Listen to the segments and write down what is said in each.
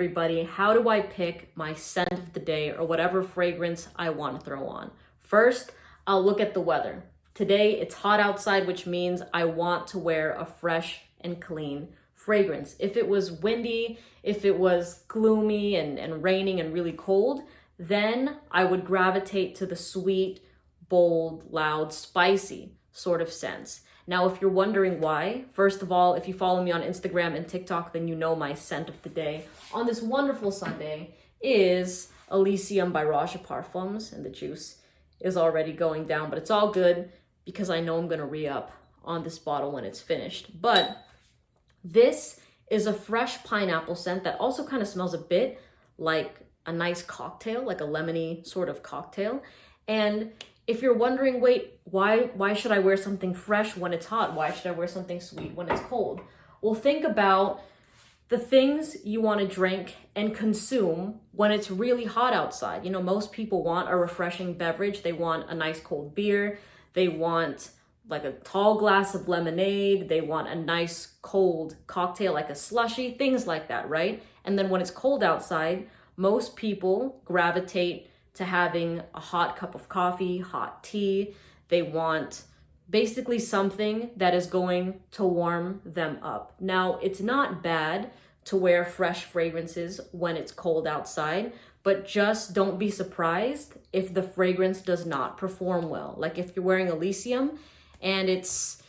Everybody, how do I pick my scent of the day or whatever fragrance I want to throw on? First, I'll look at the weather. Today it's hot outside, which means I want to wear a fresh and clean fragrance. If it was windy, if it was gloomy and raining and really cold, then I would gravitate to the sweet, bold, loud, spicy sort of scents. Now, if you're wondering why, first of all, if you follow me on Instagram and TikTok, then you know my scent of the day on this wonderful Sunday is Elysium by Roja Parfums, and the juice is already going down, but it's all good because I know I'm gonna re-up on this bottle when it's finished. But this is a fresh pineapple scent that also kind of smells a bit like a nice cocktail, like a lemony sort of cocktail. And if you're wondering, wait, why should I wear something fresh when it's hot? Why should I wear something sweet when it's cold? Well, think about the things you want to drink and consume when it's really hot outside. You know, most people want a refreshing beverage. They want a nice cold beer. They want like a tall glass of lemonade. They want a nice cold cocktail like a slushie, things like that, right? And then when it's cold outside, most people gravitate to having a hot cup of coffee, hot tea. They want basically something that is going to warm them up. Now, it's not bad to wear fresh fragrances when it's cold outside, but just don't be surprised if the fragrance does not perform well. Like if you're wearing Elysium and it's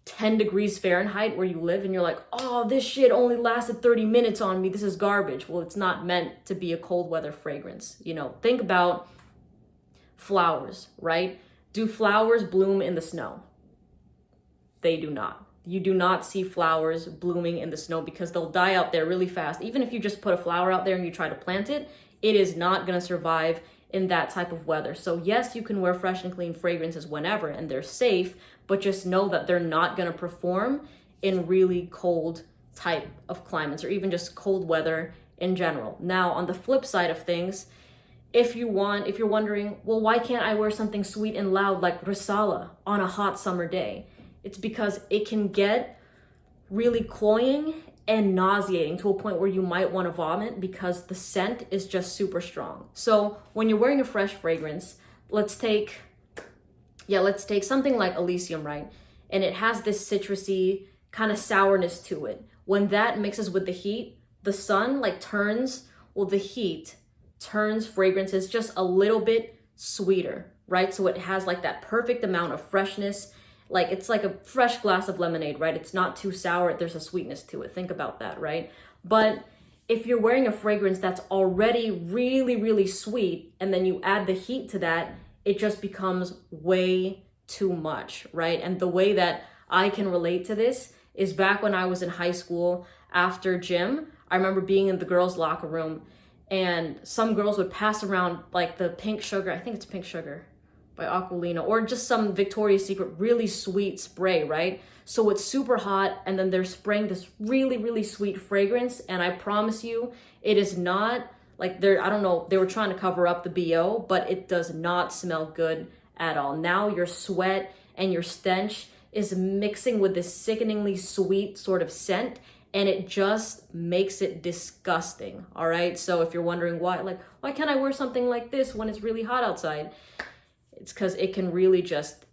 10 degrees Fahrenheit where you live and you're like, oh, this shit only lasted 30 minutes on me. This is garbage. Well, it's not meant to be a cold weather fragrance. You know, think about flowers, right? Do flowers bloom in the snow? They do not. You do not see flowers blooming in the snow because they'll die out there really fast. Even if you just put a flower out there and you try to plant it, it is not going to survive in that type of weather. So yes, you can wear fresh and clean fragrances whenever and they're safe, but just know that they're not going to perform in really cold type of climates or even just cold weather in general. Now, on the flip side of things, if you're wondering, well, why can't I wear something sweet and loud like Rissala on a hot summer day? It's because it can get really cloying and nauseating to a point where you might want to vomit because the scent is just super strong. So when you're wearing a fresh fragrance, let's take something like Elysium, right? And it has this citrusy kind of sourness to it. When that mixes with the heat, the heat turns fragrances just a little bit sweeter, right? So it has like that perfect amount of freshness. Like it's like a fresh glass of lemonade, right? It's not too sour. There's a sweetness to it. Think about that, right? But if you're wearing a fragrance that's already really, really sweet, and then you add the heat to that, it just becomes way too much, right? And the way that I can relate to this is back when I was in high school after gym, I remember being in the girls' locker room and some girls would pass around like the Pink Sugar, I think it's Pink Sugar by Aquilina, or just some Victoria's Secret really sweet spray, right? So it's super hot and then they're spraying this really, really sweet fragrance. And I promise you, it is not like I don't know, they were trying to cover up the BO, but it does not smell good at all. Now your sweat and your stench is mixing with this sickeningly sweet sort of scent, and it just makes it disgusting, all right? So if you're wondering why can't I wear something like this when it's really hot outside? It's because it can really just,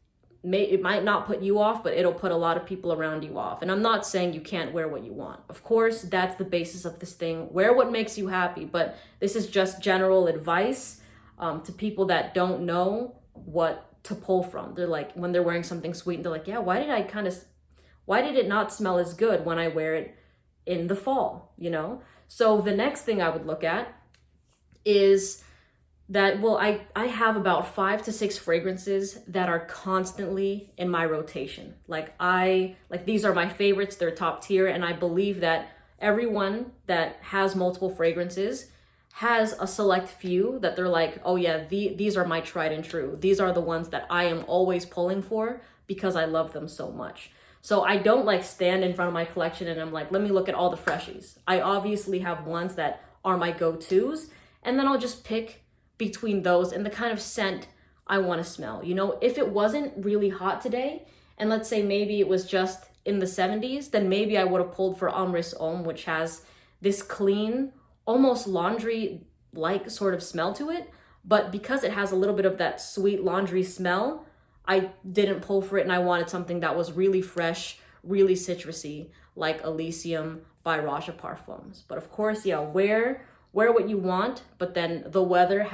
it might not put you off, but it'll put a lot of people around you off. And I'm not saying you can't wear what you want. Of course, that's the basis of this thing. Wear what makes you happy, but this is just general advice to people that don't know what to pull from. They're like, when they're wearing something sweet, and they're like, yeah, why did it not smell as good when I wear it in the fall, you know? So the next thing I would look at is that, well, I have about 5 to 6 fragrances that are constantly in my rotation. These are my favorites, they're top tier, and I believe that everyone that has multiple fragrances has a select few that they're like, oh yeah, these are my tried and true. These are the ones that I am always pulling for because I love them so much. So I don't stand in front of my collection and I'm like, let me look at all the freshies. I obviously have ones that are my go-tos, and then I'll just pick between those and the kind of scent I want to smell. You know, if it wasn't really hot today, and let's say maybe it was just in the 70s, then maybe I would have pulled for Amris Homme, which has this clean, almost laundry-like sort of smell to it. But because it has a little bit of that sweet laundry smell, I didn't pull for it, and I wanted something that was really fresh, really citrusy, like Elysium by Raja Parfums. But of course, yeah, wear what you want, but then the weather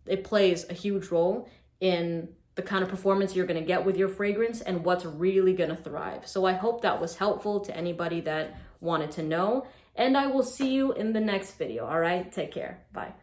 it plays a huge role in the kind of performance you're gonna get with your fragrance and what's really gonna thrive. So I hope that was helpful to anybody that wanted to know, and I will see you in the next video, all right? Take care, bye.